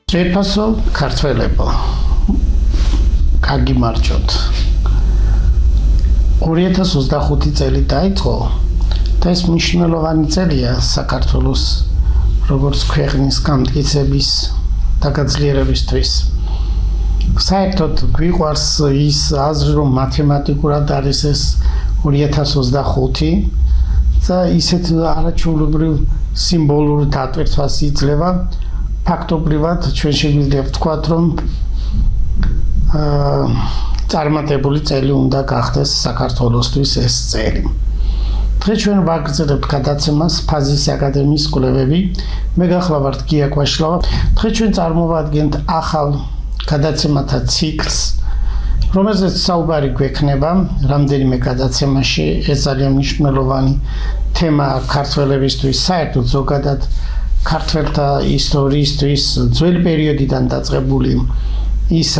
Შეფასო ქართველებო, კარგი მარჯოთ. 2025 წელი დაიწყო და ეს მნიშვნელოვანი წელია საქართველოს როგორც ქვეყნის გამტკიცების და გაძლიერებისთვის. საერთოდ გვიყვარს ის აზრი, რომ მათემატიკურად არის ეს 2025 და ისეთ არაჩვეულებრივ სიმბოლურ დატვირთვას იძლევა. ფაქტობრივად ჩვენ შეგვიძლია ვთქვათ, რომ წარმატებული წელი უნდა გახდეს საქართველოსთვის ეს წელი. დღეს ჩვენ ვაგრძელებთ გადაცემას ფაზის აკადემიის კვლევები. მე გახლავართ გია კვაშლავა. დღეს ჩვენ წარმოვადგენთ ახალ გადაცემათა ციკლს, რომელზეც საუბარი გვექნება რამდენიმე გადაცემაში. ეს ძალიან მნიშვნელოვანი თემა ქართველებისთვის, საერთოდ ზოგადად ქართველთა ისტორიისთვის ძველი პერიოდიდან დაწყებული ის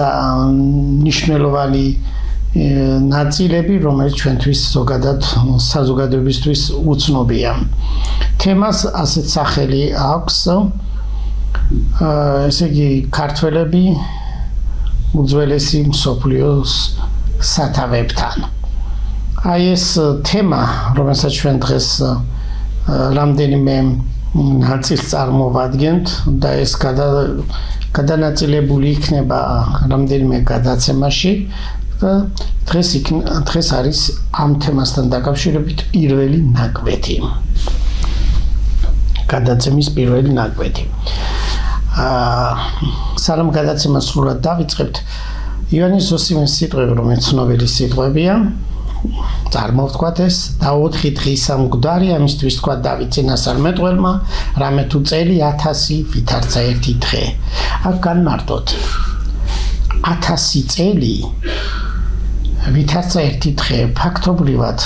მნიშვნელოვანი ნაწილები, რომელიც ჩვენთვის ზოგადად საზოგადოებისთვის უცნობია. თემას ასეთ სახელი აქვს, ესე იგი ქართველები უძველესი მსოფლიოს სათავებთან. აი ეს თემა, რომელსაც ჩვენ დღეს რამდენიმე ნაწილს წარმოვადგენთ და ეს გადანაწილებული იქნება რამდენიმე გადაცემაში და დღეს არის ამ თემასთან დაკავშირებით პირველი ნაკვეთი. გადაცემის პირველი ნაკვეთი. სანამ გადაცემას სრულად დავიწყებთ, ივანე ზოსიმეს სიტყვები, რომელიც ცნობილი სიტყვებია, წარმოვთქვათ ეს და 4 დღისა მკვდარი ამისთვის თქვა დავით წინასწარმეტყველმა, რამე თუ წელი 1000 ვითარცა ერთი დღე. აქ განმარტოთ 1000 წელი ვითარცა ერთი დღე ფაქტობრივად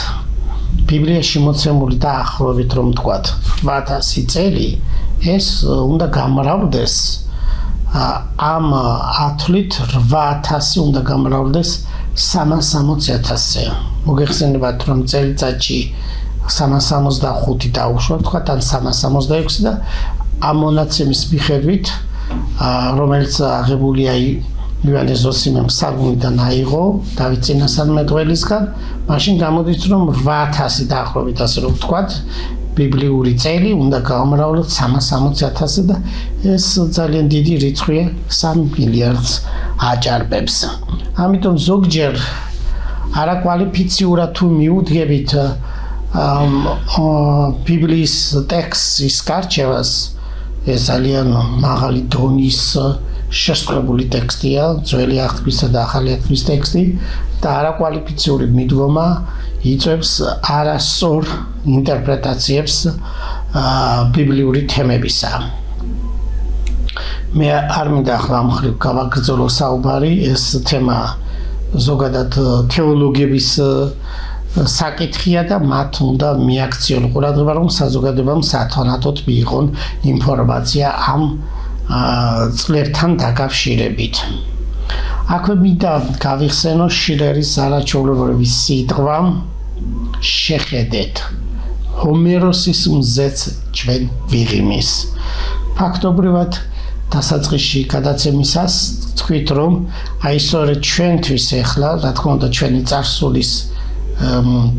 ბიბლიაში მოცემული დაახლოებით რომ თქვათ 8000 წელი ეს უნდა გამრავლდეს ამ ათვლით 8000 უნდა გამრავლდეს 360,000-ზე. მოგეხსენებათ რომ წელიწადში 365 დაუშვათ, თქვათ ან 366 და ამ მონაცემის მიხედვით, რომელიც აღებულია ივანე ზოსიმემ საგუნიდან აიღო დავით წინასწარმეტყველისგან, მაშინ გამოდის რომ 8000 დაახლოებით ასე რომ ვთქვათ, ბიბლიური წელი უნდა გამრავლოთ 360,000-ზე და ეს ძალიან დიდი რიცხვია 3 მილიარდს აჭარბებს. ამიტომ ზოგჯერ არაკვალიფიციურად თუ მიუდგებით ბიბლიის ტექსტის გარჩევას, ეს ძალიან მაღალი დონის შესრულებული ტექსტია, ძველი აღთქმისა და ახალი აღთქმის ტექსტი და არაკვალიფიციური მიდგომა იწვევს არასწორ ინტერპრეტაციებს ბიბლიური თემებისა. მე არ მინდა ახლა ამ მხრივ გავაგრძელო საუბარი, ეს თემა ზოგადად თეოლოგების საკითხია და მათ უნდა მიაქციონ ყურადღება, რომ საზოგადოებამ სათანადოდ მიიღონ ინფორმაცია ამ წლებთან დაკავშირებით. აქვე მინდა გავიხსენო შილერის არაჩვეულებრივი სიტყვა შეხედეთ. ჰომეროსის მზეც ჩვენ ვიღიმის. ფაქტობრივად დასაწყისში გადაცემისას თქვით, რომ აი სწორედ ჩვენთვის ახლა, რა თქმა უნდა, ჩვენი წარსულის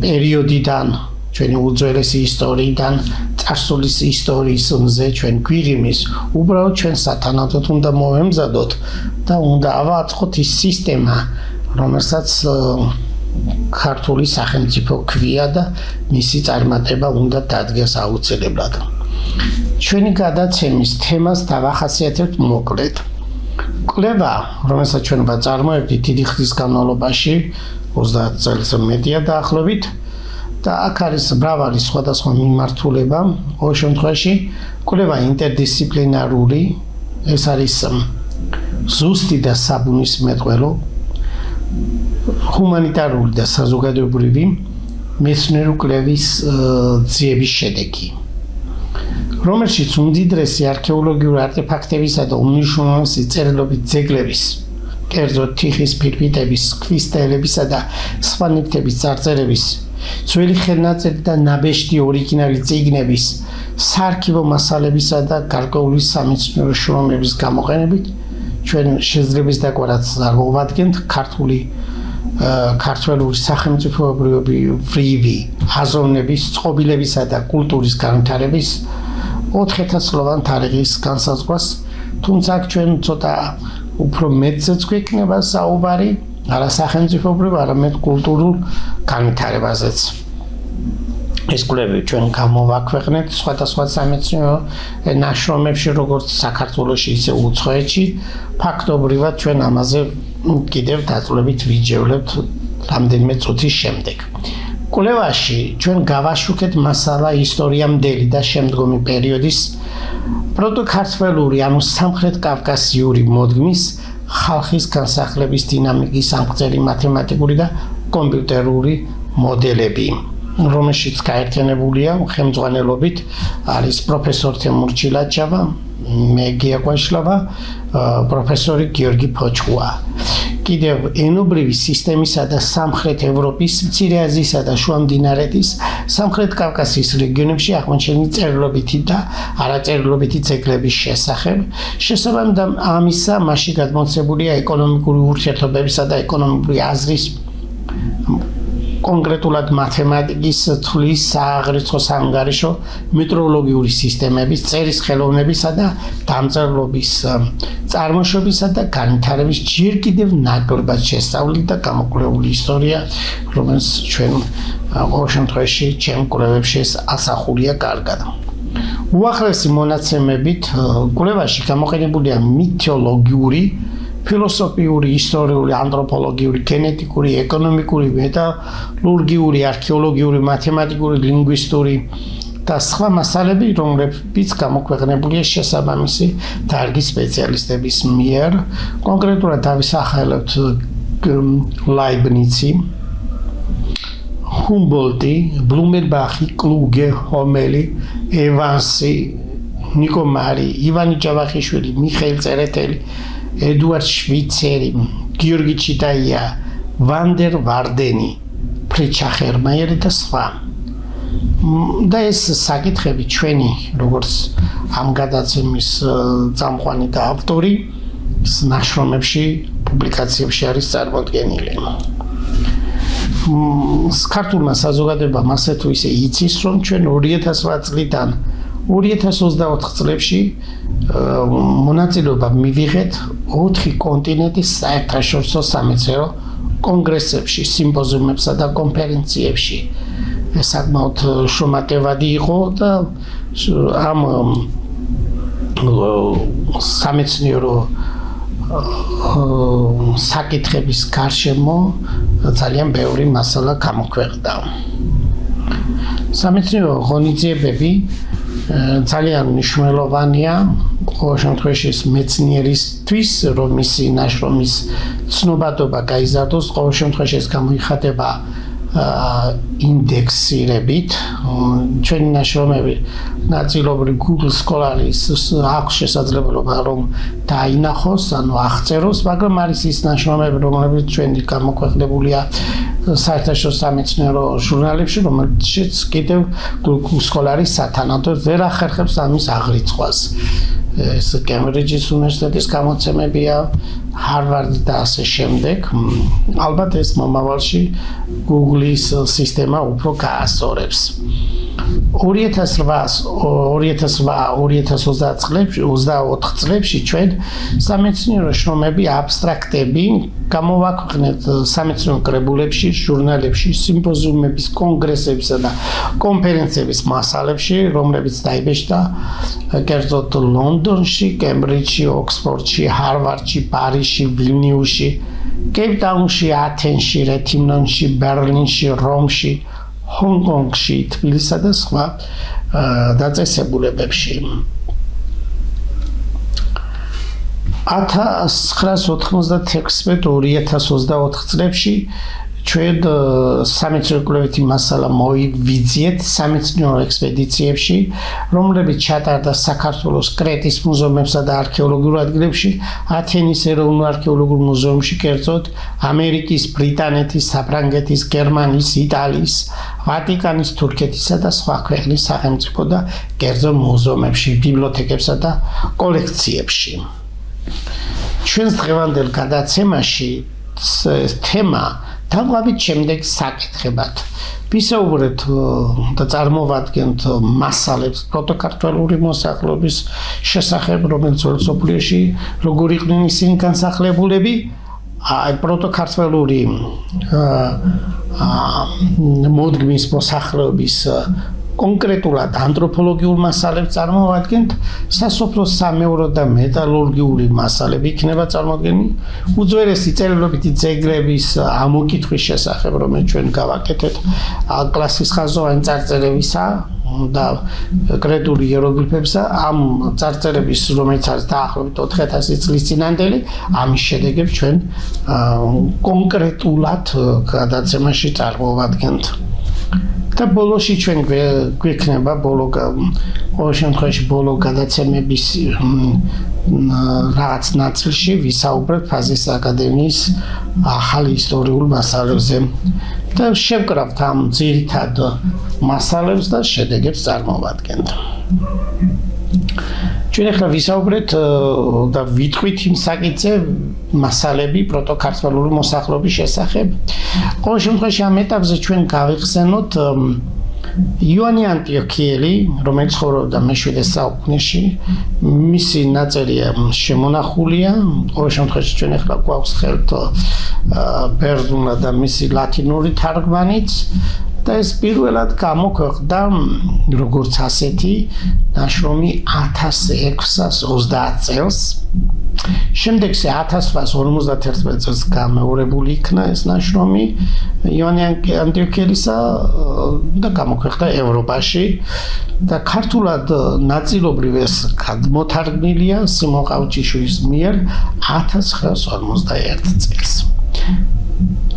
პერიოდიდან, ჩვენი უძველესი ისტორიიდან, წარსულის ისტორიის მზე ჩვენ გვიღიმის, უბრალოდ ჩვენ სათანადოდ უნდა მოვემზადოთ და უნდა ავაწყოთ ის სისტემა, რომელსაც ქართული სახელმწიფო ქვია და მისი წარმატება უნდა დადგეს აუცილებლად. ჩვენი გადაცემის თემას დავახასიათებთ მოკლედ. კვლევა, რომელსაც ჩვენ ვაწარმოებთ დიდი ხნის განმავლობაში, 30 წელს მეტია დაახლოებით, და აქ არის მრავალი სხვადასხვა მიმართულება, ყოველ შემთხვევაში კვლევა ინტერდისციპლინარული, ეს არის ზუსტი და საბუნისმეტყველო, ჰუმანიტარული და საზოგადოებრივი მეცნიერული კვლევის ძიების შედეგი, რომელშიც უმდიდრესი არქეოლოგიური არტეფაქტებისა და უმნიშვნელოვანესი წერილობით ძეგლების, კერძოდ თიხის ფირფიტების, ქვის ტელებისა და სხვა ნივთების წარწერების ძველი ხელნაწერი და ნაბეჭდი ორიგინალი წიგნების, საარქივო მასალებისა და გარკვეული სამეცნიერო შრომების გამოყენებით ჩვენ შეძლებს დაკვირვაც გავადგენთ ქართველური სახელმწიფოებრივი აზროვნების, წყობილებისა და კულტურის განვითარების 4000-ლოვან თარიღის განსაზღვრას, თუმცა ჩვენ ცოტა უფრო მეტზეც გვექნება საუბარი არა სახელმწიფოებრივ, არამედ კულტურულ განვითარებაზეც. ეს კვლევები ჩვენ გამოვაქვეყნეთ სხვადასხვა სამეცნიერო ნაშრომებში, როგორც საქართველოში, ისე უცხოეთში. ფაქტობრივად ჩვენ ამაზე კიდევ დაწვრილებით ვიჯევლებთ რამდენიმე წუთის შემდეგ. კვლევაში ჩვენ გავაშუქეთ მასალა ისტორიამდელი და შემდგომი პერიოდის პროტოქართველური, ანუ სამხრეთ კავკასიური მოდგმის ხალხის განსახლების დინამიკის ამღწევი მათემატიკური და კომპიუტერული მოდელები, რომელშიც გაერთიანებულია ხელმძღვანელობით არის პროფესორ თემურ ჩილაჩავა, მე გიაკვაშლავა, პროფესორი გიორგი ფოჩხუა. კიდევ ენობრივი სისტემისა და სამხრეთ ევროპის, მცირე აზიისა და შუა მდინარეთის, სამხრეთ კავკასიის რეგიონებში აღმოჩენილი წერილობითი და არაწერილობითი ძეგლების შესახებ. შესაბამისად ამისა, მასში გადმოცემულია ეკონომიკური ურთიერთობებისა და ეკონომიკური აზრის კონკრეტულად მათემატიკის, თვლის, სააღრიცხვო საანგარიშო, მეტროლოგიური სისტემების, წერის ხელოვნებისა და დამწერლობის წარმოშობისა და განვითარების ჯერ კიდევ ნაკლებად შესწავლილი და გამოკვლეული ისტორია, რომელიც ჩვენ ყოველ შემთხვევაში ჩემ კვლევებში ასახულია კარგად. უახლესი მონაცემებით კვლევაში გამოყენებულია მითოლოგიური, ფილოსოფიური, ისტორიული, ანთროპოლოგიური, გენეტიკური, ეკონომიკური, მეტალურგიული, არქეოლოგიური, მათემატიკური, ლინგვისტური და სხვა მასალები, რომლებიც გამოქვეყნებულია შესაბამისი დარგის სპეციალისტების მიერ. კონკრეტულად დავისახელებთ ლაიბნიცი, ჰუმბოლტი, ბლუმენბახი, კლუგე, ჰომელი, ევანსი, ნიკო მარი, ივანი ჯავახიშვილი, მიხეილ წერეთელი, ედუარდ შვიცერი, გიორგი ჩიტაია, ვანდერ ვარდენი, ფრიჩა ხერმაიერი და სხვა. და ეს საკითხები ჩვენი, როგორც ამ გადაცემის წამყვანი და ავტორი, ნაშრომებში, პუბლიკაციებში არის წარმოდგენილი. ქართულმა საზოგადოებამ ასე თუ ისე იცის, რომ ჩვენ 2008 წლიდან 2024 წლებში მონაწილეობა მივიღეთ 4 კონტინენტის საერთაშორისო სამეცნიერო კონგრესებში, სიმპოზიუმებსა და კონფერენციებში. ეს საკმაოდ შრომატევადი იყო და ამ სამეცნიერო საკითხების გარშემო ძალიან ბევრი მასალა გამოქვეყნდა. სამეცნიერო ღონისძიებები ძალიან მნიშვნელოვანია ყოველ შემთხვევაში მეცნიერისთვის, რომ მისი ნაშრომის ცნობადობა გაიზარდოს, ყოველ შემთხვევაში ეს გამოიხატება ინდექსირებით. ჩვენი ნაშრომები ნაწილობრივ Google Scholar-ის აქვს შესაძლებლობა რომ დაინახოს, ანუ აღწეროს, მაგრამ არის ის ნაშრომები, რომლებიც ჩვენი გამოქვეყნებულია საერთაშორისო სამეცნიერო ჟურნალებში, რომელშიც კიდევ Google Scholar-ის სათანადოდ ვერ ახერხებს ამის აღრიცხვას. ეს კემბრიჯის უნივერსიტეტის გამოცემებია, ჰარვარდი და ასე შემდეგ. ალბათ ეს მომავალში Google-ის სისტემა უფრო გაასწორებს. 2008-2024 წლებში ჩვენ სამეცნიერო შრომები, აბსტრაქტები გამოვაქვეყნეთ სამეცნიერო კრებულებში, ჟურნალებში, სიმპოზიუმების, კონგრესებისა და კონფერენციების მასალებში, რომლებიც დაიბეჭდა კერძოდ ლონდონში, კემბრიჯში, ოქსფორდში, ჰარვარდში, პარიზში, ვილნიუსში, კეიპტაუნში, ათენში, რეთინონში, ბერლინში, რომში, ჰონგ-კონგში, თბილისსა და სხვა დაწესებულებებში. 1996-2024 წლებში ჩვენ სამეცნიერო-კვლევითი მასალა მოვივიძიეთ სამეცნიერო ექსპედიციებში, რომლებიც ჩატარდა საქართველოს კრეტის მუზეუმებსა და არქეოლოგიურ ადგილებში, ათენის ეროვნულ არქეოლოგიურ მუზეუმში, კერძოდ ამერიკის, ბრიტანეთის, საფრანგეთის, გერმანიის, იტალიის, ვატიკანის, თურქეთისა და სხვა ქვეყნის სახელმწიფო და კერძო მუზეუმებში, ბიბლიოთეკებსა და კოლექციებში. ჩვენს დღევანდელ გადაცემაში თემა დავყავით შემდეგ საკითხებად. ვისაუბრეთ და წარმოვადგენთ მასალებს პროტოკართვალური მოსახლეობის შესახებ, რომელიც სოფლიოში როგორ იყვნენ ისინი განსახლებულები, პროტოკართვალური მოდგმის მოსახლეობის კონკრეტულად ანთროპოლოგიურ მასალებს წარმოვადგენთ, სასოფლო-სამეურნეო და მეტალურგიული მასალები იქნება წარმოდგენილი, უძველესი წერილობითი ძეგლების ამოკითხვის შესახებ, რომელიც ჩვენ გავაკეთეთ, კლასის ხაზოვანი წარწერებისა და კრეტული იეროგლიფებისა, ამ წარწერების, რომელიც არის დაახლოებით 4000 წლის წინანდელი, ამის შედეგებს ჩვენ კონკრეტულად გადაცემაში წარმოვადგენთ. და ბოლოში ჩვენ გვექნება ყოველ შემთხვევაში ბოლო გადაცემების რაღაც ნაწილში ვისაუბრებთ ფაზის აკადემიის ახალ ისტორიულ მასალებზე და შევკრავთ ამ ძირითად მასალებს და შედეგებს წარმოვადგენთ. ჩვენ ახლა ვისაუბრეთ და ვიტყვით იმ საკითხზე მასალები პროტოკართვალური მოსახლეობის შესახებ. ყოველ შემთხვევაში ამ ეტაპზე ჩვენ გავიხსენოთ იონი ანტიოქიელი, რომელიც ცხოვრობდა მე-7 საუკუნეში, მისი ნაწერია შემონახულია. ყოველ შემთხვევაში ჩვენ ახლა გვაქვს ხელთ ბერძნულად და მისი ლათინური თარგმანიც. და ეს პირველად გამოქვეყნდა როგორც ასეთი ნაშრომი 1630 წელს. შემდეგზე 1851 წელს გამეორებული იქნა ეს ნაშრომი იონი ანტიოქიელისა და გამოქვეყნდა ევროპაში და ქართულად ნაწილობრივ ეს გადმოთარგმნილია სიმონ ყავჩიშვილის მიერ 1951 წელს.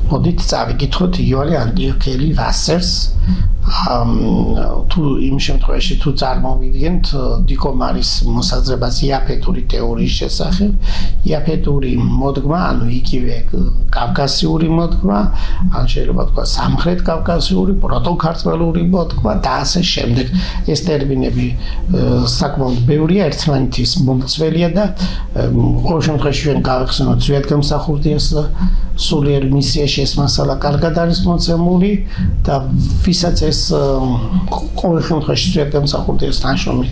მოდით წავიკითხოთ იონი ანტიოქიელი რასერს თუ იმ შემთხვევაში თუ წარმოვიდგენთ დიკომარის მოსაზრებას იაფეტური თეორიის შესახებ, იაფეტური მოდგმა, ანუ იგივე კავკასიური მოდგმა, ან შეიძლება თქვა სამხრეთ კავკასიური, პროტოკართვალური მოდგმა და ასე შემდეგ. ეს ტერმინები საკმაოდ ბევრია, ერთმანეთის მომცველია და ყოველ შემთხვევაში ჩვენ გავიხსენოთ სვეტგამსახურდიას სულიერ მისიაში ეს მასალა კარგად არის მოცემული და ვისაც ეს ყოველ შემთხვევაში სვეტგამსახურდიას ნაშრომი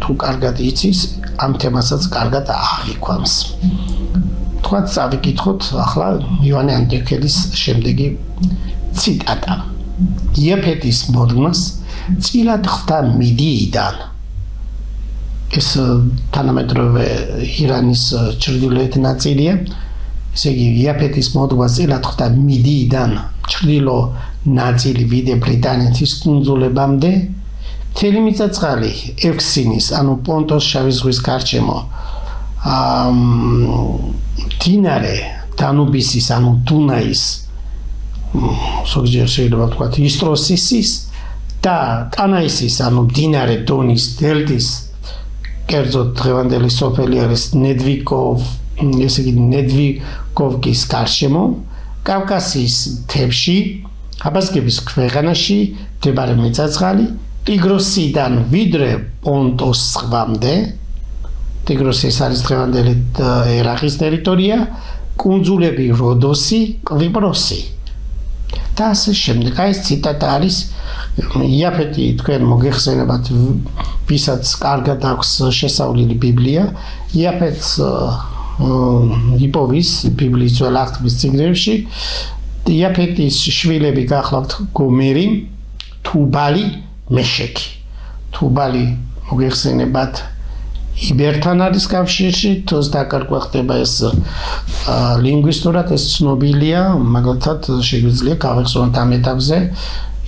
თუ კარგად იცის, ამ თემასაც კარგად აღიქვამს. თქვათ წავიკითხოთ ახლა იონი ანტიოქიელის შემდეგი ციტატა. იაფეტის მოდგმას წილად ხვდა მიდიიდან. ეს თანამედროვე ირანის ჩრდილოეთ ნაწილია. ესე იგი, იაფეტის მოდგმა წილად ხვდა მიდიიდან ჩრდილო ნაწილი ვიდე ბრიტანეთის კუნძულებამდე. მთელი მიწა-წყალი ევქსინის, ანუ პონტოს შავი ზღვის გარშემო, მდინარე დანუბისის, ანუ დუნაის, ზოგჯერ შეიძლება ვთქვათ ისტროსისის და ტანაისის, ანუ მდინარე დონის დელტის, კერძოდ დღევანდელი სოფელი არის ესე იგი ნედვიკოვკის გარშემო, კავკასიის მთებში, აბაზგების ქვეყანაში მდებარე მიწა-წყალი, ტიგროსიდან ვიდრე პონტოს ზღვამდე, ტიგროსი ეს არის დღევანდელი ერაყის ტერიტორია, კუნძულები როდოსი, კვიპროსი. და ასე შემდეგ. ეს ციტატა არის იაფეტი, თქვენ მოგეხსენებათ, ვისაც კარგად აქვს შესავლილი ბიბლია, იაფეტს იპოვის ბიბლიის ძველ აღთქმის წიგნებში. იაფეტის შვილები გახლავთ გომერი, თუბალი, მეშექი. თუბალი მოგეხსენებათ იბერთან არის კავშირში, თოს დაკარგვა ხდება ეს ლინგვისტურად, ეს ცნობილია, მაგალითად შეგვიძლია გავეხსენოთ ამ ეტაპზე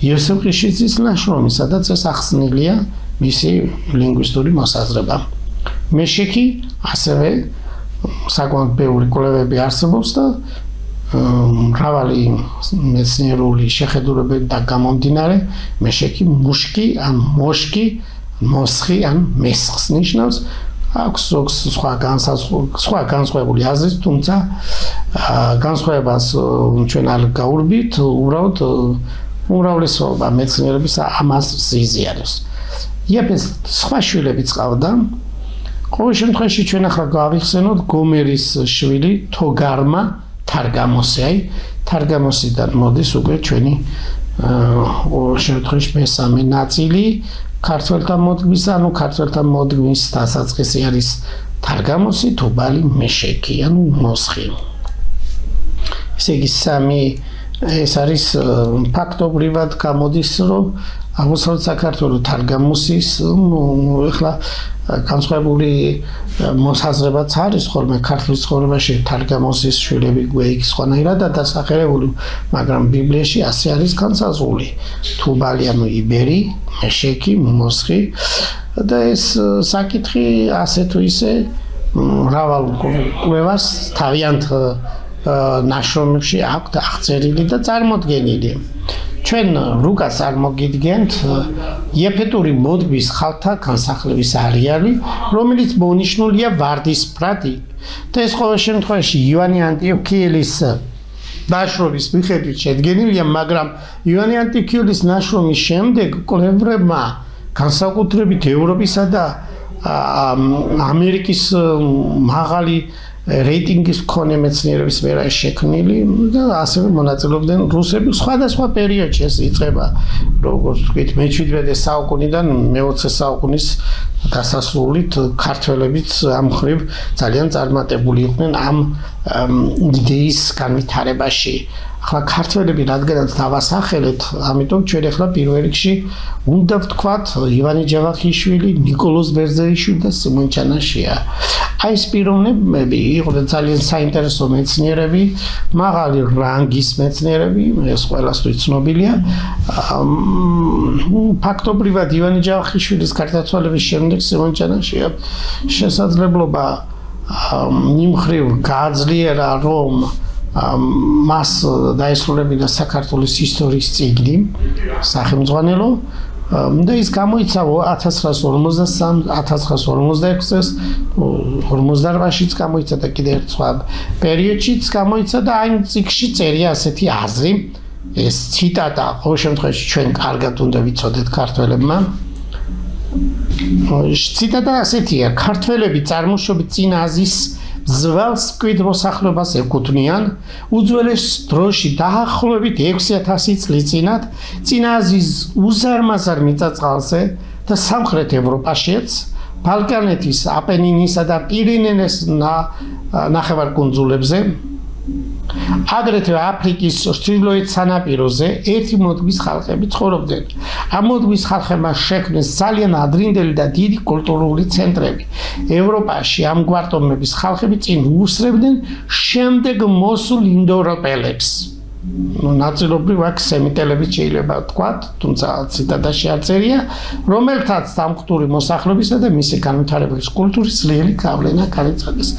იოსებ ყიშიძის ნაშრომი, სადაც ეს ახსნილია მისი ლინგვისტური მოსაზრება. მეშექი ასევე საკმაოდ ბევრი კვლევები არსებობს და მრავალი მეცნიერული შეხედულებები და გამომდინარე მეშექი მუშკი ან მოშკი მოსხი ან მესხს ნიშნავს აქვს სხვა განსხვავებული აზრით თუმცა განსხვავებას ჩვენ არ გაურბით უბრალოდ უმრავლესობა მეცნიერების ამას ზიზიარებს იაფეს სხვა შვილებიც ყავდა ყოველ შემთხვევაში ჩვენ ახლა გავიხსენოთ გომერის შვილი თოგარმა თარგამოსი თარგამოსიდან მოდის უკვე ჩვენი ყოველ შემთხვევაში მესამე ნაწილი ქართველთა მოდგმის ანუ ქართველთა მოდგმის დასაწყისი არის თარგამოსი თუბალი მეშექი ანუ მოსხი ესე იგი სამი ეს არის ფაქტობრივად გამოდის რომ აღმოსავლეთ საქართველოს თარგამოსის ეხლა განსხვავებული მოსაზრებაც არის ხოლმე ქართლის ცხოვრებაში თარგამოსის შვილები გვეიქს სხვანაირად დასახელებული მაგრამ ბიბლიაში ასე არის განსაზღვრული თუბალი ანუ იბერი მეშექი მოსხი და ეს საკითხი ასე თუ ისე მრავალ კვლევას თავიანთ ნაშრომებში აქვთ აღწერილი და წარმოდგენილი ჩვენ რუკას არ მოგიდგენთ იეფეტური მოდგმის ხალხთა განსახლების არეალი რომელიც მონიშნულია ვარდისფრად და ეს ყოველ შემთხვევაში ივანე ანტიოქიელის ნაშრომის მიხედვით შედგენილია მაგრამ ივანე ანტიოქიელის ნაშრომის შემდეგ კვლევრებმა განსაკუთრებით ევროპისა და ამერიკის მაღალი რეიტინგის მქონე მეცნიერების მიერ შექმნილი და ასევე მონაწილეობდნენ რუსები სხვადასხვა პერიოდში ეს იწყება როგორც ვთქვით მე-17 საუკუნიდან მე-20 საუკუნის დასასრულით ქართველებიც ამ ხრივ ძალიან წარმატებული იყვნენ ამ იდეის განვითარებაში ახლა ქართველები რადგანაც დავასახელეთ ამიტომ ჩვენ ახლა პირველ რიგში უნდა ვთქვათ ივანე ჯავახიშვილი ნიკოლოზ ბერძეიშვილი და სიმონ ჩანაშია აი ეს პიროვნებები იყვნენ ძალიან საინტერესო მეცნიერები მაღალი რანგის მეცნიერები ეს ყველასთვის ცნობილია ფაქტობრივად ივანე ჯავახიშვილის გარდაცვალების შემდეგ სიმონ ჩანაშია შესაძლებლობა იმხრივ გააძლიერა რომ მას დაესრულებინა საქართველოს ისტორიის წიგნი სახელმძღვანელო და ის გამოიცა 1953-1956 წელს 58-შიც გამოიცა და კიდევ ერთ სხვა პერიოდშიც გამოიცა და აი წიგნში წერია ასეთი აზრი ეს ციტატა ყოველ შემთხვევაში ჩვენ კარგად უნდა ვიცოდეთ ქართველებმა ციტატა ასეთია ქართველები წარმოშობით წინა აზიის ძველს მკვიდროსახლებას ეკუთვნიან უძველეს დროში დაახლოებით 6000 წლის წინათ წინა აზიის უზარმაზარ მიწა-წყალზე და სამხრეთ ევროპაშიც ბალკანეთის აპენინისა და პირენეს ნახევარკუნძულებზე აგრეთვე აფრიკის ჩრდილოეთ სანაპიროზე ერთი მოდგმის ხალხები ცხოვრობდნენ. ამ მოდგმის ხალხებმა შექმნეს ძალიან ადრინდელი და დიდი კულტურული ცენტრები. ევროპაში ამ გვარტომების ხალხები წინ უსწრებდნენ შემდეგ მოსულ ინდოევროპელებს. ნაწილობრივ აქ სემიტელები შეიძლება ვთქვათ, თუმცა ციტატაში არ წერია, რომელთაც დამხტური მოსახლეობისა და მისი განვითარების კულტურის ძლიერი გავლენა განიცადეს.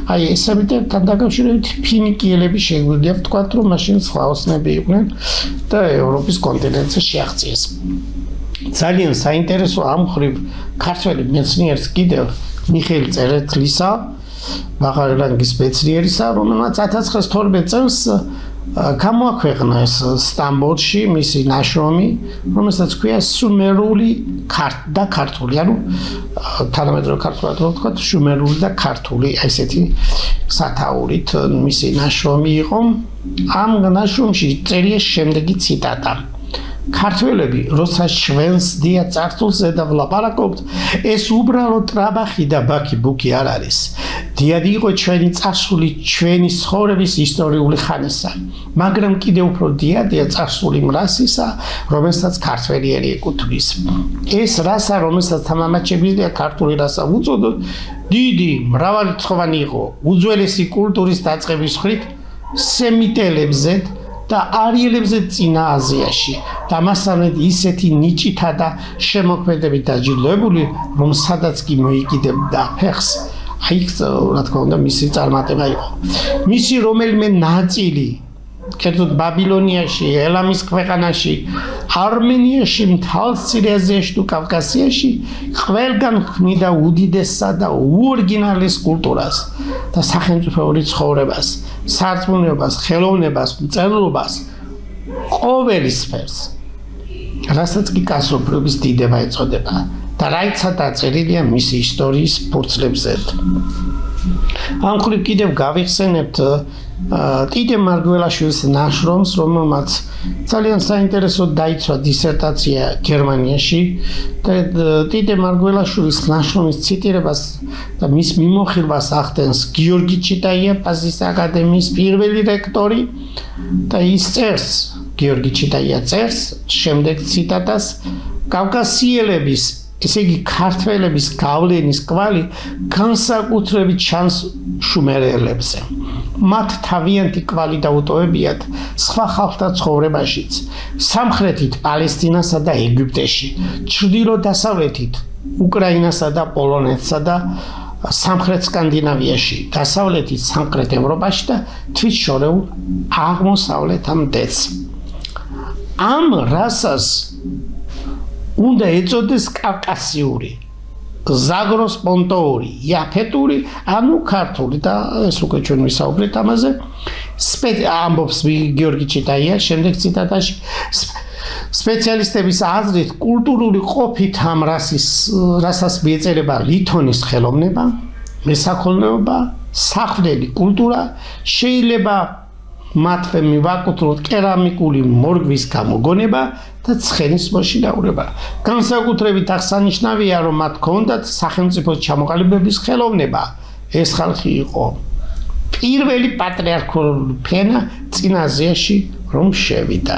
აი ეს სემიტებთან დაკავშირებით ფინიკიელები შეგვიძლია ვთქვათ, რომ მაშინ სხვა ოსნები იყვნენ და ევროპის კონტინენტზე შეაღწიეს. ძალიან საინტერესო ამ ხრივ ქართველი მეცნიერს კიდევ მიხეილ წერეთლისა, მაღალი რანგის მეცნიერისა, რომელმაც 1912 წელს გამოაქვეყნა ეს სტამბოლში მისი ნაშრომი, რომელსაც ქვია სუმერული და ქართული, ანუ თანამედროვე ქართულად რო ვთქვათ, შუმერული და ქართული, ესეთი სათაურით მისი ნაშრომი იყო. ამ ნაშრომში წერია შემდეგი ციტატა. ქართველები, როცა ჩვენს დია წარსულზე და ვლაპარაკობთ, ეს უბრალოდ ტრაბახი და ბაქი-ბუქი არ არის. დიადი იყო ჩვენი წარსული, ჩვენი ცხოვრების ისტორიული ხანისა, მაგრამ კიდევ უფრო დიადია წარსული რასისა, რომელსაც ქართველიერი ეკუთვნის. ეს რასა, რომელსაც თამამად შეგვიძლია ქართული რასა უწოდოთ, დიდი, მრავალრიცხოვანი იყო, უძველესი კულტურის დაწყების მხრივ სემიტელებზე და არიელებზე წინა აზიაში და მასწავლეთ ისეთი ნიჭითა და შემოქმედებით დაჯილდოებული, რომ სადაც კი მოიკიდებდა ფეხს, აი რა თქმა უნდა მისი წარმატება იყო. მისი რომელიმე ნაწილი კერძოდ ბაბილონიაში, ელამის ქვეყანაში, არმენიაში, მთელ სირიაში თუ კავკასიაში ყველგან ქმნიდა უდიდესსა და უორიგინალის კულტურას და სახელმწიფოური ცხოვრებას, სარწმუნოებას, ხელოვნებას, მწერლობას, ყოველ სფეროს. რასაც კი კაცობრიობის დიდება ეწოდება და რაიცა დაწერილია მისი ისტორიის ფურცლებზე. ამ ხრივ კიდევ გავიხსენებთ ტიტე მარგველაშვილის ნაშრომს, რომელმაც ძალიან საინტერესო დაიცვა დისერტაცია გერმანიაში და ტიტე მარგველაშვილის ნაშრომის ციტირებას და მის მიმოხილვას ახდენს გიორგი ჩიტაია-პაზის აკადემიის პირველი რექტორი და ის წერს, გიორგი ჩიტაია წერს შემდეგ ციტატას კავკასიელების ესე იგი ქართველების გავლენის კვალი განსაკუთრებით ჩანს შუმერელებზე. მათ თავიანთი კვალი დაუტოვებიათ სხვა ხალხთა ცხოვრებაშიც, სამხრეთით პალესტინასა და ეგვიპტეში, ჩრდილო-დასავლეთით უკრაინასა და პოლონეთსა და სამხრეთ სკანდინავიაში, დასავლეთით სამხრეთ ევროპაში და თვით შორეულ აღმოსავლეთამდეც. ამ რასას უნდა ეწოდეს კავკასიური, ზაგროს პონტოური, იაფეტური, ანუ ქართული და ეს უკვე ჩვენ ვისაუბრეთ ამაზე. ამბობს გიორგი ჩიტაია შემდეგ ციტატაში სპეციალისტების აზრით კულტურული ყოფით ამ რასას მიეწერება ლითონის ხელოვნება, მესაქონლეობა, სახვდელი კულტურა, შეიძლება მათვე მივაკუთვნოთ კერამიკული მორგვის გამოგონება და ცხენის მოშინაურება. განსაკუთრებით აღსანიშნავია, რომ მათ ჰქონდათ სახელმწიფოს ჩამოყალიბების ხელოვნება. ეს ხალხი იყო პირველი პატრიარქალური ფენა წინ აზიაში რომ შევიდა.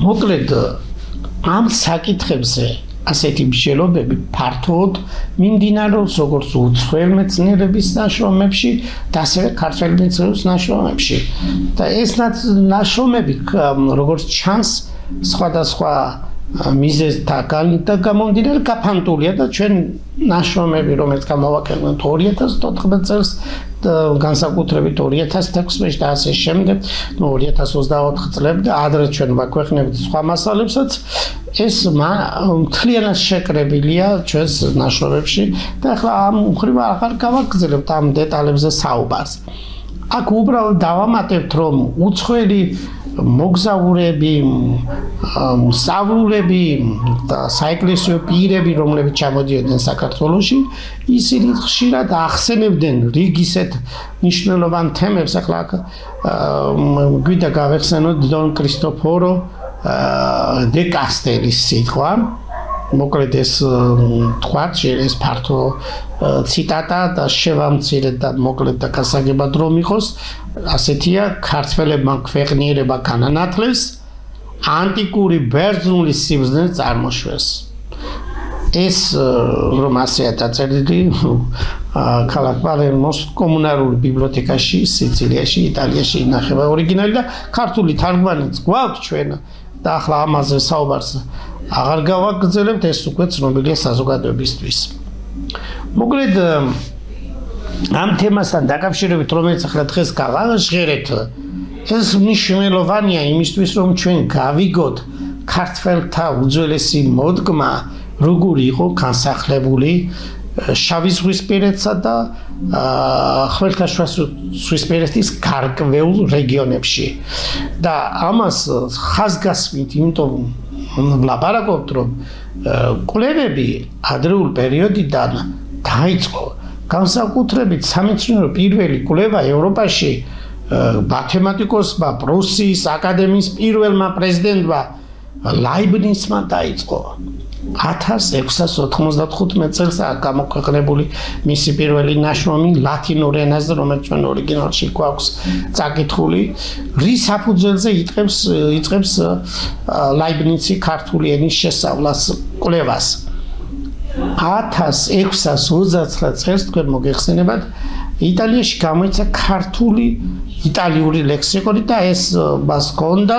მოკლედ ამ საკითხებზე ასეთი მსჯელობები ფართოდ მიმდინარეობს როგორც უცხოელ მეცნიერების ნაშრომებში და ასევე ქართველ მეცნიერების ნაშრომებში. და ეს ნაშრომები როგორც ჩანს სხვადასხვა მიზეზთან გამომდინარე გაფანტულია და ჩვენ ნაშრომები რომელიც გამოვაკელნეთ 2014 წელს განსაკუთრებით 2016 და ასე შემდეგ 2024 წლამდე ადრე ჩვენ ვაქვეყნებთ სხვა მასალებსაც ეს მთლიანად შეკრებილია ჩვენს ნაშრომებში და ახლა ამ მხრივ აღარ გავაგრძელებთ ამ დეტალებზე საუბარს. აქ უბრალოდ დავამატებთ რომ უცხოელი მოგზაურები, სწავლულები და საეკლესიო პირები, რომლებიც ჩამოდიოდნენ საქართველოში, ისინი ხშირად ახსენებდნენ რიგ ისეთ მნიშვნელოვან თემებს, ახლა გვიდა გავეხსენოთ დონ კრისტოფორო დე კასტელის სიტყვა, მოკლედ ეს თქვათ, ეს ფართო ციტატა და შევამცირეთ და მოკლედ და გასაგებად რომ იყოს, ასეთია ქართველებმა ქვეყნიერება განანათლეს, ანტიკური ბერძნული სიბრძნე წარმოშვეს. ეს რომ ასეა დაწერილი ქალაქ პალერმოს კომუნალური ბიბლიოთეკაში, სიცილიაში, იტალიაში ინახება ორიგინალი და ქართული თარგმანიც გვაქვს ჩვენ და ახლა ამაზე საუბარს აღარ გავაგრძელებთ, ეს უკვე ცნობილია საზოგადოებისთვის. მოკლედ ამ თემასთან დაკავშირებით რომელიც ახლა დღეს გავაჟღერეთ, ეს მნიშვნელოვანია იმისთვის რომ ჩვენ გავიგოთ ქართველთა უძველესი მოდგმა როგორი იყო განსახლებული შავი ზღვისპირეთსა და ხმელთაშუა ზღვისპირეთის გარკვეულ რეგიონებში და ამას ხაზგასმით იმიტომ ვლაპარაკობთ რომ კვლევები ადრეულ პერიოდიდან დაიწყო განსაკუთრებით სამეცნიერო პირველი კვლევა ევროპაში მათემატიკოსმა პრუსიის აკადემიის პირველმა პრეზიდენტმა ლაიბნიცმა დაიწყო 1695 წელს გამოქვეყნებული მისი პირველი ნაშრომი ლათინურ ენაზე, რომელიც ჩვენ ორიგინალში გვაქვს წაკითხული, რის საფუძველზე იწყებს ლაიბნიცი ქართული ენის შესწავლას კვლევას. 1629 წელს თქვენ მოგეხსენებათ იტალიაში გამოიცა ქართული იტალიური ლექსიკონი და ეს მას ჰქონდა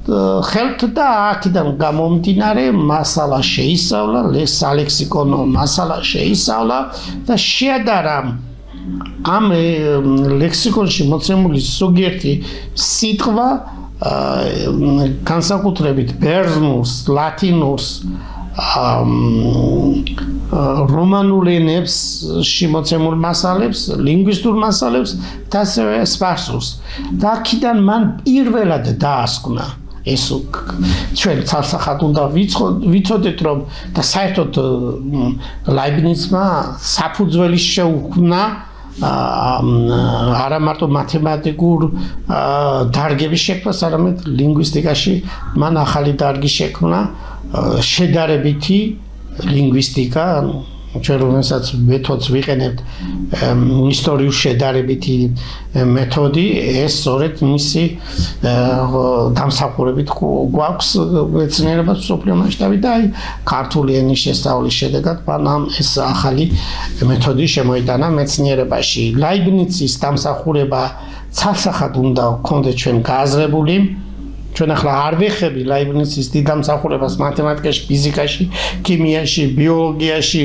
ხელთ და აქედან გამომდინარე მასალა შეისწავლა, სალექსიკონო მასალა შეისწავლა და შეადარა ამ ლექსიკონში მოცემული ზოგიერთი სიტყვა განსაკუთრებით ბერძნულს, ლათინურს, რომანულ ენებში მოცემულ მასალებს, ლინგვისტურ მასალებს და ასევე სპარსულს. და აქედან მან პირველად დაასკვნა ეს ჩვენ ცალსახად უნდა ვიცოდეთ რომ და საერთოდ ლაიბნიცმა საფუძველი შეუქმნა არა მარტო მათემატიკურ დარგების შექმნას, არამედ ლინგვისტიკაში მან ახალი დარგი შექმნა შედარებითი ლინგვისტიკა, ჩვენ რომელსაც მეთოდს ვიყენებთ ისტორიულ შედარებითი მეთოდი, ეს სწორედ მისი დამსახურებით გვაქვს მეცნიერებას მსოფლიო მასშტაბით და აი ქართული ენის შესწავლის შედეგად მან ეს ახალი მეთოდი შემოიტანა მეცნიერებაში. ლაიბნიცის დამსახურება ცალსახად უნდა გქონდეს ჩვენ გააზრებული. ჩვენ ახლა არ ვეხები ლაიბნიცის დიდ დამსახურებას მათემატიკაში, ფიზიკაში, ქიმიაში, ბიოლოგიაში,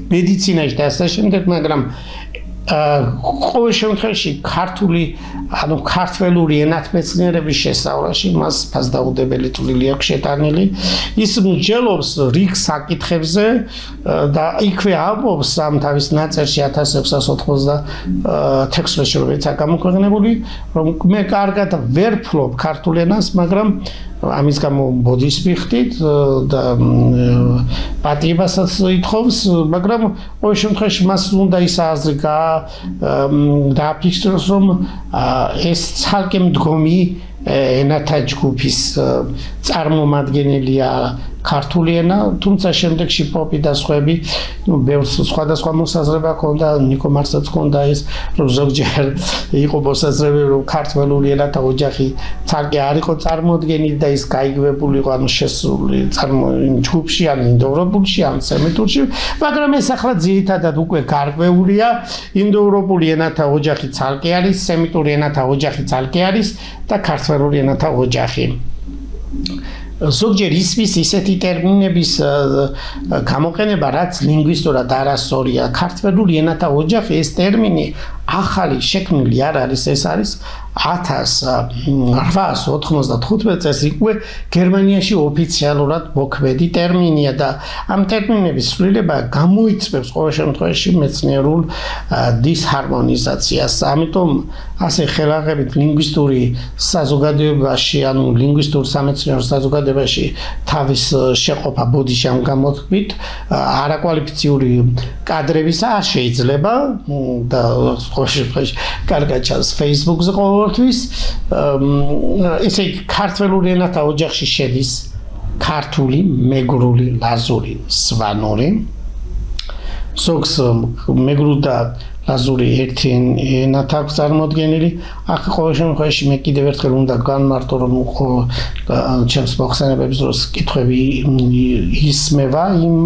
მედიცინაში და ასე შემდეგ, მაგრამ ყოველ შემთხვევაში ქართული, ანუ ქართველური ენათმეცნიერების შესწავლაში მას ფასდაუდებელი წვლილი აქვს შეტანილი. ის მსჯელობს რიგ საკითხებზე და იქვე ამბობს ამ თავის ნაწერში 1696-ში, რომელიც აქ გამოქვეყნებული, რომ მე კარგად ვერ ფლობ ქართულ ენას, მაგრამ ამის გამო ბოდის ვიხდით და პატიებასაც ითხოვს, მაგრამ ყოველ შემთხვევაში მას უნდა ის აზრი დააფიქსიროს, რომ ეს ცალკე მდგომი ენათა ჯგუფის წარმომადგენელია ქართული ენა, თუმცა შემდეგში პოპი და სხვები, ბევრს სხვადასხვა მოსაზრება ჰქონდა, ნიკო მარსაც ჰქონდა ეს, რომ ზოგჯერ იყო მოსაზრება, რომ ქართველური ენათა ოჯახი ცალკე არ იყო წარმოდგენილი და ის გაიგებულ იყო, ანუ შესული ჯგუფში, ან ინდოევროპულში, ან სემიტურში, მაგრამ ეს ახლა ძირითადად უკვე გარკვეულია, ინდოევროპული ენათა ოჯახი ცალკე არის, სემიტური ენათა ოჯახი ცალკე არის და ქართველური ენათა ოჯახი. ზოგჯერ ისმის ისეთი ტერმინების გამოყენება, რაც ლინგვისტურად არასწორია. ქართველური ენათა ოჯახი ეს ტერმინი ახალი შექმნილი არ არის, ეს არის 1895 წელს უკვე გერმანიაში ოფიციალურად მოქმედი ტერმინია და ამ ტერმინების ცვლილება გამოიწვევს ყოველ შემთხვევაში მეცნიერულ დისჰარმონიზაციას. ამიტომ ასე ხელახებით ლინგვისტური საზოგადოებაში, ანუ ლინგვისტურ სამეცნიერო საზოგადოებაში თავის შეყოფა ბოდიში ამ გამოთქმით არაკვალიფიციური კადრების არ შეიძლება და ყოველ შემთხვევაში კარგად ჩანს Facebook-ზე ყოველთვის. ესე იგი ქართველური ენათა ოჯახში შედის ქართული, მეგრული, ლაზური, სვანური. ზოგს მეგრული და ლაზური ერთი ენათ აქვს წარმოდგენილი. აქ ყოველ შემთხვევაში მე კიდევ ერთხელ უნდა განმარტო, რომ ჩემს მოხსენებების დროს კითხვები ისმევა იმ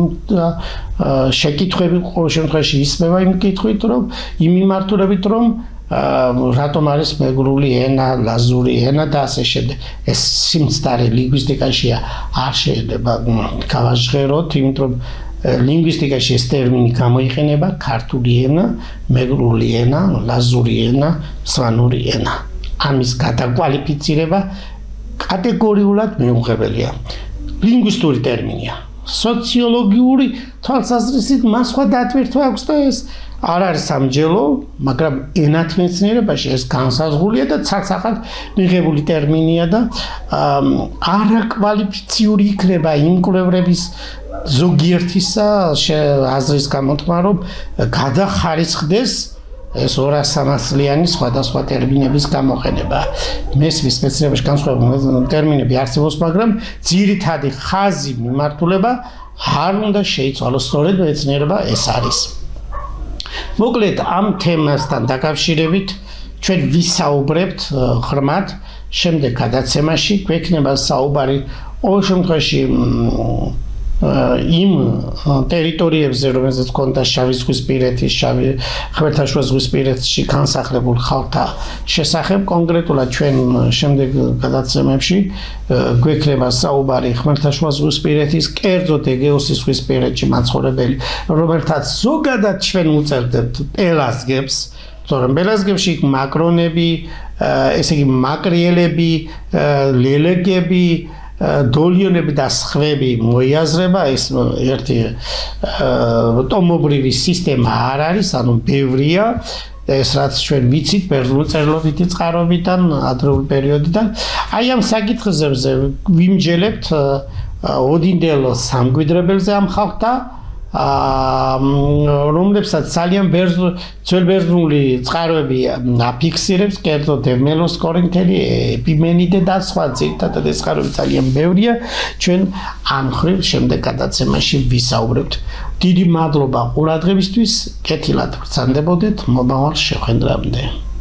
შეკითხვები ყოველ შემთხვევაში ისმევა იმ კითხვით, რომ იმ მიმართულებით, რომ რატომ არის მეგრული ენა, ლაზური ენა და ასე შემდეგ. ეს სიმცდარი ლინგვისტიკაშია არ შეიძლება გავაჟღეროთ, იმიტომ რომ ლინგვისტიკაში ეს ტერმინი გამოიყენება ქართული ენა, მეგრული ენა, ლაზური ენა, სვანური ენა. ამის გადაკვალიფიცირება კატეგორიულად მიუღებელია. ლინგვისტური ტერმინია. სოციოლოგიური თვალსაზრისით მას სხვა დატვირთვა აქვს და ეს არ არის სამჯელო, მაგრამ ენათმეცნიერებაში ეს განსაზღვრულია და ცალსახად მიღებული ტერმინია და არაკვალიფიციური იქნება იმ კვლევრების ზოგიერთისა აზრის გამოთქმა, რომ გადახარისხდეს ეს 200-300-ლიანი სხვადასხვა ტერმინების გამოყენება. მესმის მეცნიერებაში განსხვავებული ტერმინები არსებობს, მაგრამ ძირითადი ხაზი მიმართულება არ უნდა შეიცვალოს, სწორედ მეცნიერება ეს არის. მოკლედ ამ თემასთან დაკავშირებით ჩვენ ვისაუბრებთ ღრმად შემდეგ გადაცემაში, გვექნება საუბარი ყოველ შემთხვევაში იმ ტერიტორიებზე, რომელზეც ჰქონდა შავი ზღვისპირეთის, ხმელთაშუა ზღვისპირეთში განსახლებულ ხალხთა შესახებ. კონკრეტულად ჩვენ შემდეგ გადაცემებში გვექნება საუბარი ხმელთაშუა ზღვისპირეთის, კერძოდ ეგეოსის ზღვისპირეთში მაცხოვრებელი, რომელთაც ზოგადად ჩვენ უწევდებთ პელაზგებს, სწორედ ბელაზგებში მაკრონები, ესე იგი მაკრიელები, ლელეგები, დოლიონები და სხვები მოიაზრება ეს ერთი ტომობრივი სისტემა არ არის, ანუ ბევრია ეს რაც ჩვენ ვიცით ბერძნული წერილობითი წყაროებიდან ადრეული პერიოდიდან აი ამ საკითხებზე ვიმჯელებთ ოდინდელოს სამკვიდრებელზე ამ ხალხთა რომლებსაც ძალიან ძველბერძნული წყაროები აფიქსირებს კერძოდ ევმელოს კორინთელი ეპიმენიდე და სხვა ძირითადად ეს წყაროები ძალიან ბევრია ჩვენ ამ ხრივ შემდეგ გადაცემაში ვისაუბრებთ დიდი მადლობა ყურადღებისთვის კეთილად ვრცანდებოდეთ მომავალ შეხვედრამდე